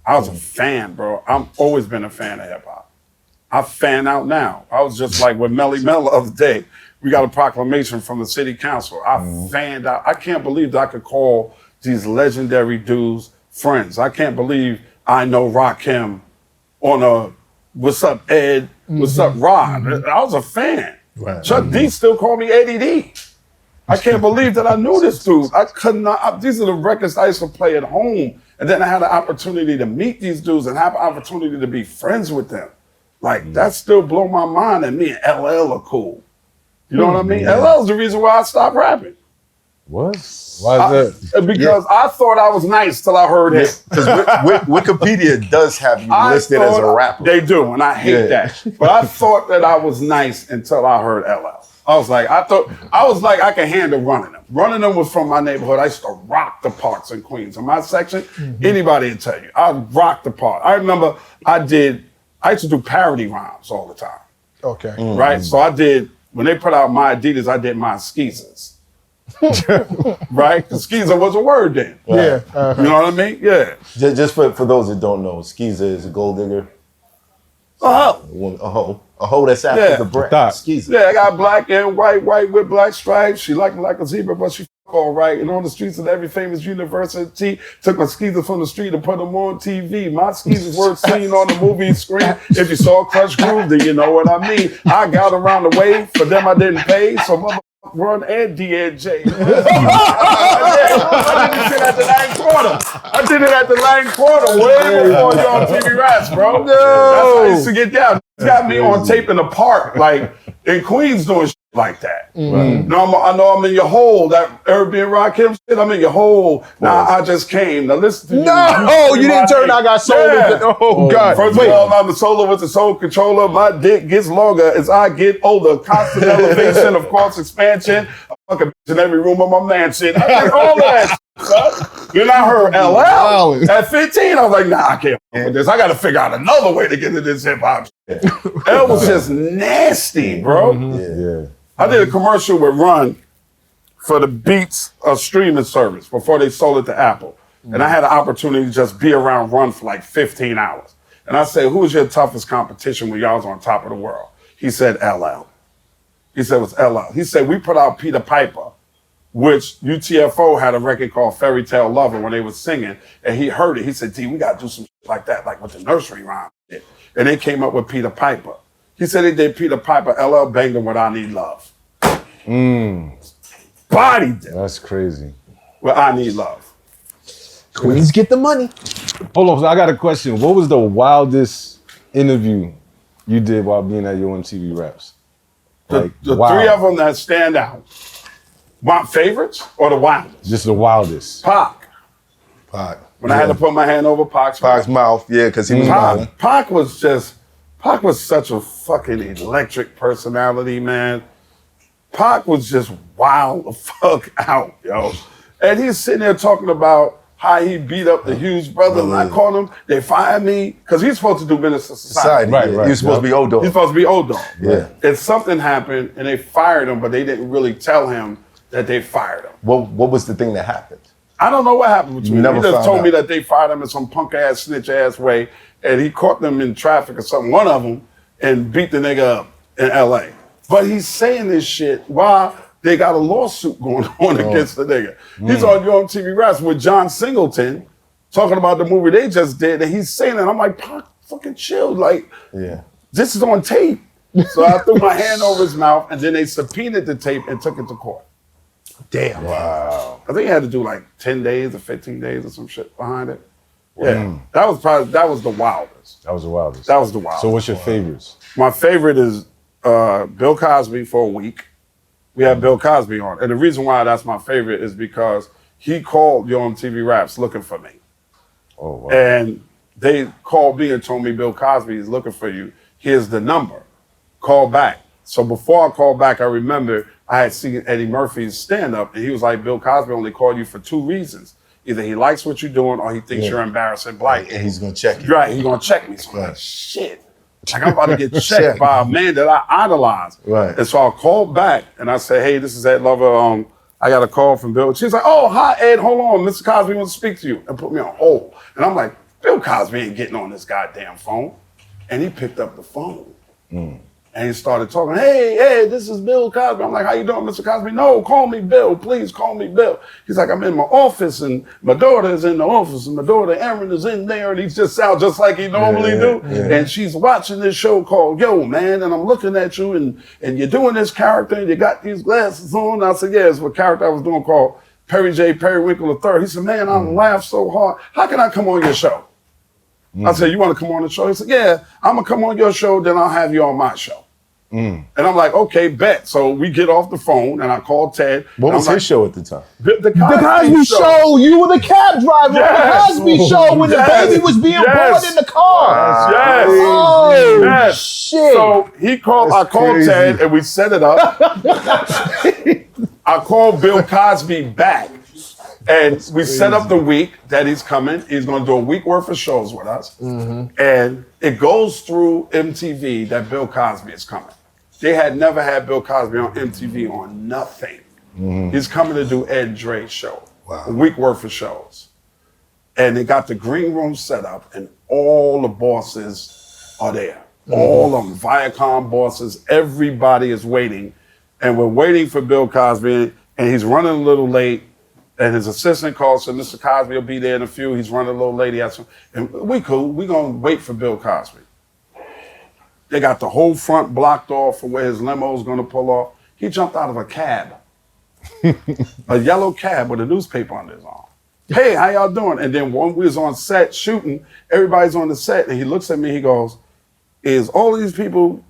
I was a fan, bro. I've always been a fan of hip hop. I fan out now. I was just like with Melly Mel the other day. We got a proclamation from the city council. I fanned out. I can't believe that I could call these legendary dudes friends. I can't believe I know Rakim on a what's up, Ed? What's up, Rod? I was a fan. Right. Chuck D still called me Eddie D. I can't believe that I knew this dude. I could not. These are the records I used to play at home. And then I had the opportunity to meet these dudes and have an opportunity to be friends with them. Like, that still blow my mind, and me and LL are cool. You know what I mean? LL's the reason why I stopped rapping. What? Why is that? Because I thought I was nice till I heard him. Because Wikipedia does have you listed as a rapper. They do, and I hate that. But I thought that I was nice until I heard LL. I was like, I could handle running them. Running them was from my neighborhood. I used to rock the parks in Queens. In my section, anybody would tell you, I rocked the park. I remember I used to do parody rhymes all the time. Okay. Right? So when they put out My Adidas, I did My Skeezers. Right? Because Skeezer was a word then. Yeah. You know what I mean? Yeah. Just for those that don't know, Skeezer is a gold digger. A hoe that's after the bread. Skeezer. Yeah, I got black and white with black stripes. She liked me like a zebra, but she all right. And on the streets of every famous university, took my skeezers from the street and put them on TV. My skeezers were seen on the movie screen. If you saw Crush Groove, then you know what I mean. I got around the way. For them, I didn't pay. So mother Run and D&J. I did this shit at the Lang Quarter. I did it at the Lang Quarter way before you on TV Raps, bro. No. That's how I used to get down. It's got me on tape in the park, like in Queens doing shit like that. No, I know I'm in your hole. That Urban Rakim shit, I'm in your hole. Now I just came. Now listen to you didn't turn I Got Soul into, oh God. First of all, I'm the solo with the soul controller. My dick gets longer as I get older. Constant elevation, of course, expansion. I fuck a bitch in every room of my mansion. I did all that shit. Then I heard LL at 15. I was like, nah, I can't fuck with this. I got to figure out another way to get into this hip hop shit. L was just nasty, bro. I did a commercial with Run for the Beats streaming service before they sold it to Apple. And I had an opportunity to just be around Run for like 15 hours. And I said, who's your toughest competition when y'all was on top of the world? He said, LL. He said, it was LL. He said, we put out Peter Piper, which UTFO had a record called Fairy Tale Lover when they was singing. And he heard it. He said, D, we got to do some shit like that, like with the nursery rhyme. And they came up with Peter Piper. He said they did Peter Piper, LL banged him with I Need Love. Bodied them. That's crazy. With I Need Love. Queens get the money. Hold on, so I got a question. What was the wildest interview you did while being at your MTV Raps? The three of them that stand out. My favorites or the wildest? Just the wildest. Pac. When I had to put my hand over Pac's mouth, because he was smiling. Pac was such a fucking electric personality, man. Pac was just wild the fuck out, yo. And he's sitting there talking about how he beat up the Hughes brother, and I called him, they fired me, because he's supposed to do Minister Society. Right. You're supposed to be O Dog. He's supposed to be O Dog. Yeah. And something happened, and they fired him, but they didn't really tell him that they fired him. What was the thing that happened? I don't know what happened between them. He just told out. me that they fired him in some punk ass, snitch ass way, and he caught them in traffic or something, one of them, and beat the nigga up in LA. But he's saying this shit while they got a lawsuit going on against the nigga. He's on Your TV Raps with John Singleton talking about the movie they just did, and he's saying that. I'm like, Pac, fucking chill. Like, this is on tape. So I threw my hand over his mouth, and then they subpoenaed the tape and took it to court. Damn. Wow. I think he had to do like 10 days or 15 days or some shit behind it. Yeah, that was the wildest. That was the wildest. That was the wildest. So what's your favorites? My favorite is Bill Cosby for a week. We had Bill Cosby on. And the reason why that's my favorite is because he called Yo MTV Raps looking for me. Oh, wow. And they called me and told me Bill Cosby is looking for you. Here's the number. Call back. So before I called back, I remember I had seen Eddie Murphy's stand-up, and he was like, Bill Cosby only called you for two reasons. Either he likes what you're doing or he thinks you're embarrassing black. And he's going to check you. Right, he's going to check me. So I'm like, shit. Like, I'm about to get checked by a man that I idolize. Right. And so I called back, and I said, hey, this is Ed Lover. I got a call from Bill. She's like, oh, hi, Ed. Hold on. Mr. Cosby wants to speak to you. And put me on hold. And I'm like, Bill Cosby ain't getting on this goddamn phone. And he picked up the phone. And he started talking, hey, this is Bill Cosby. I'm like, how you doing, Mr. Cosby? No, call me Bill, please call me Bill. He's like, I'm in my office and my daughter is in the office and my daughter Erin is in there and he just sounds just like he normally do. Yeah. And she's watching this show called Yo, Man, and I'm looking at you and you're doing this character and you got these glasses on. I said, yeah, it's what character I was doing called Perry J. Periwinkle III. He said, man, I laughed so hard. How can I come on your show? I said, you want to come on the show? He said, yeah, I'm going to come on your show, then I'll have you on my show. And I'm like, okay, bet. So we get off the phone and I call Ted. What was his show at the time? The Cosby Show. You were the cab driver on the Cosby Show when the baby was being born in the car. Yes. Oh, shit. So he called, I called Ted and we set it up. I called Bill Cosby back. And we set up the week that he's coming. He's going to do a week worth of shows with us. And it goes through MTV that Bill Cosby is coming. They had never had Bill Cosby on MTV on nothing. He's coming to do Ed Dre's show. A week worth of shows. And they got the green room set up and all the bosses are there. All of them, Viacom bosses, everybody is waiting. And we're waiting for Bill Cosby and he's running a little late. And his assistant called, said, Mr. Cosby will be there in a few. He's running a little late. And we cool. We going to wait for Bill Cosby. They got the whole front blocked off for where his limo is going to pull off. He jumped out of a cab, a yellow cab with a newspaper under his arm. Hey, how y'all doing? And then when we was on set shooting, everybody's on the set, and he looks at me, he goes, is all these people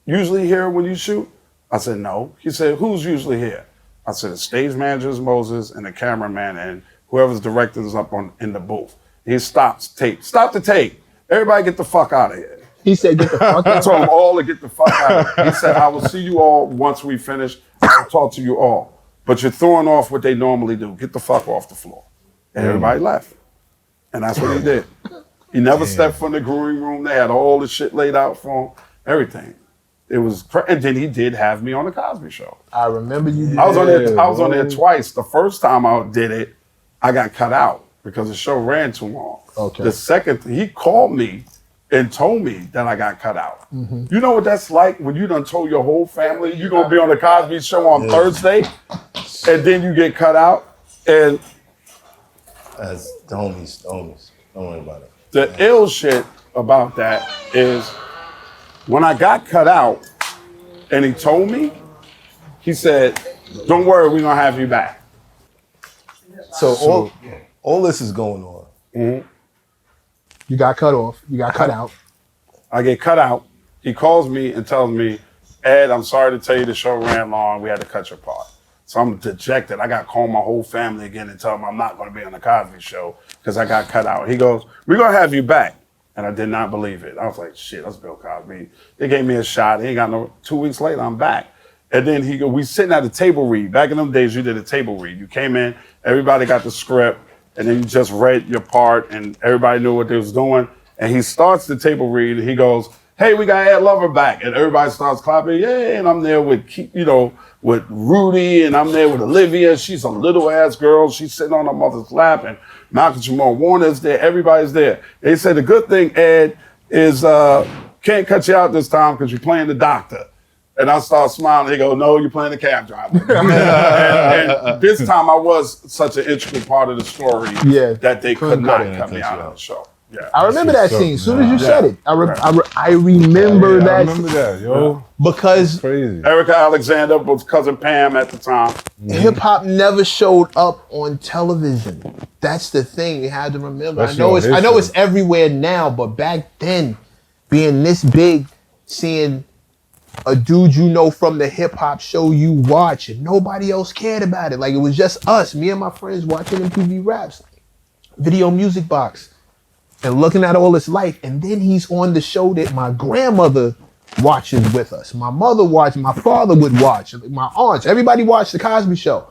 usually here when you shoot? I said, no. He said, who's usually here? I said, the stage manager is Moses and the cameraman and whoever's directing is up in the booth. He stops tape. Stop the tape. Everybody get the fuck out of here. He said, get the fuck out. I told them all to get the fuck out. He said, I will see you all once we finish. I will talk to you all. But you're throwing off what they normally do. Get the fuck off the floor. And everybody left. And that's what he did. He never stepped from the green room. They had all the shit laid out for him. Everything. It was, and then he did have me on the Cosby Show. I remember you. I was on there twice. The first time I did it, I got cut out because the show ran too long. Okay. The second, he called me and told me that I got cut out. You know what that's like when you done told your whole family you're gonna be on the Cosby Show on Thursday, and then you get cut out. And That's the homies. Don't worry about it. the ill shit about that is when I got cut out and he told me, he said, don't worry, we're gonna have you back. So all this is going on. You got cut off. You got cut out. I get cut out. He calls me and tells me, Ed, I'm sorry to tell you the show ran long. We had to cut your part. So I'm dejected. I got to call my whole family again and tell them I'm not going to be on the Cosby Show because I got cut out. He goes, we're going to have you back. And I did not believe it. I was like, shit, that's Bill Cosby. They gave me a shot. He ain't got no, 2 weeks later, I'm back. And then he go, we sitting at a table read. Back in them days, you did a table read. You came in, everybody got the script, and then you just read your part, and everybody knew what they was doing. And he starts the table read, and he goes, hey, we got Ed Lover back. And everybody starts clapping, yay. And I'm there with, with Rudy, and I'm there with Olivia. She's a little ass girl. She's sitting on her mother's lap, and Malcolm Jamal Warner's there. Everybody's there. They said the good thing, Ed, is can't cut you out this time because you're playing the doctor. And I start smiling. He go, no, you're playing the cab driver. and this time I was such an integral part of the story that they could not cut me out of the show. Yeah. I remember that scene. As soon as you said it, I remember that. I remember that, yo. Because Crazy. Erica Alexander was cousin Pam at the time. hip hop never showed up on television. That's the thing you had to remember. I know it's everywhere now, but back then, being this big, seeing a dude you know from the hip hop show you watch, and nobody else cared about it. Like, it was just us, me and my friends watching MTV Raps, Video Music Box, and looking at all this life. And then he's on the show that my grandmother watches with us. My mother watched, my father would watch, my aunts, everybody watched the Cosby Show.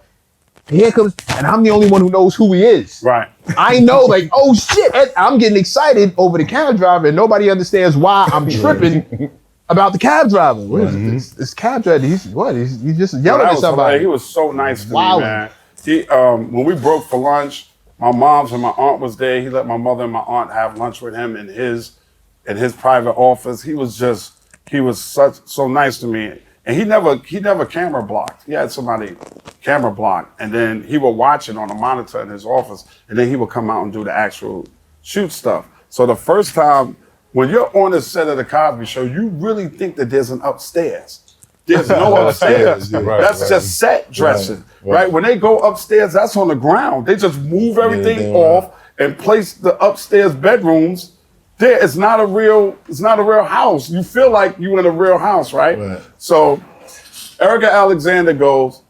And here comes, and I'm the only one who knows who he is. Right. I know, like, oh shit, and I'm getting excited over the cab driver, and nobody understands why I'm tripping about the cab driver. What is it? This cab driver, he's just yelling at somebody. He was so nice to me, Wow. man. He, when we broke for lunch, My mom's and my aunt was there. He let my mother and my aunt have lunch with him in his private office. He was so nice to me. And he never camera blocked. He had somebody camera block, and then he would watch it on a monitor in his office, and then he would come out and do the actual shoot stuff. So the first time, when you're on the set of the Cosby Show, you really think that there's an upstairs. There's no upstairs. That's just set dressing, right? When they go upstairs, that's on the ground. They just move everything off and place the upstairs bedrooms there. It's not a real house. You feel like you in a real house, right? So Erica Alexander goes,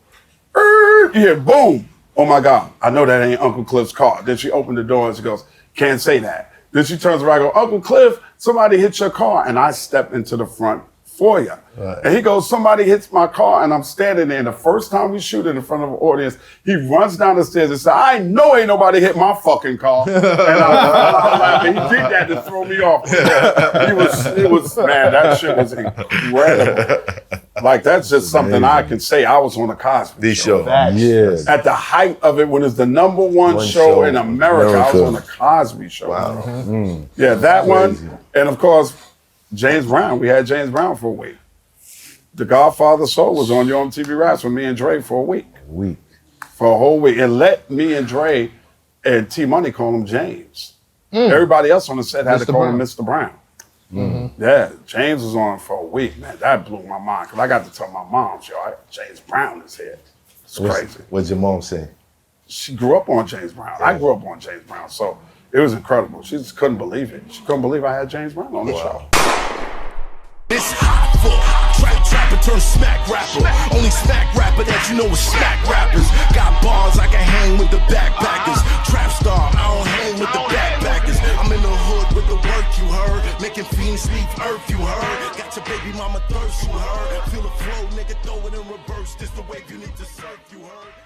yeah, boom. Oh my God, I know that ain't Uncle Cliff's car. Then she opened the door and she goes, can't say that. Then she turns around and goes, Uncle Cliff, somebody hit your car. And I step into the front foyer. And he goes, somebody hits my car, and I'm standing there. And the first time we shoot it in front of an audience, he runs down the stairs and says, I know ain't nobody hit my fucking car. And I'm laughing. He did that to throw me off. It was, man, that shit was incredible. Like, that's just something I can say. I was on the Cosby Show. At the height of it, when it's the number one show in America, I was on the Cosby Show. Wow. Yeah, that one. And of course, James Brown. We had James Brown for a week. The Godfather Soul was on Yo MTV Raps with me and Dre for a week. For a whole week. And let me and Dre and T Money call him James. Everybody else on the set had to call him Mr. Brown. Yeah, James was on for a week, man. That blew my mind. Because I got to tell my mom, James Brown is here. It's crazy. What'd your mom say? She grew up on James Brown. I grew up on James Brown. So it was incredible. She just couldn't believe it. She couldn't believe I had James Brown on the show. It's hot for trapper turn smack rapper. Only smack rapper that you know is smack rappers. Got bars, I can hang with the backpackers. Trap star, I don't hang with the backpackers. I'm in the hood with the work, you heard. Making fiends leave earth, you heard. Got your baby mama thirst, you heard. Feel the flow, nigga, throw it in reverse. This the wave you need to surf, you heard.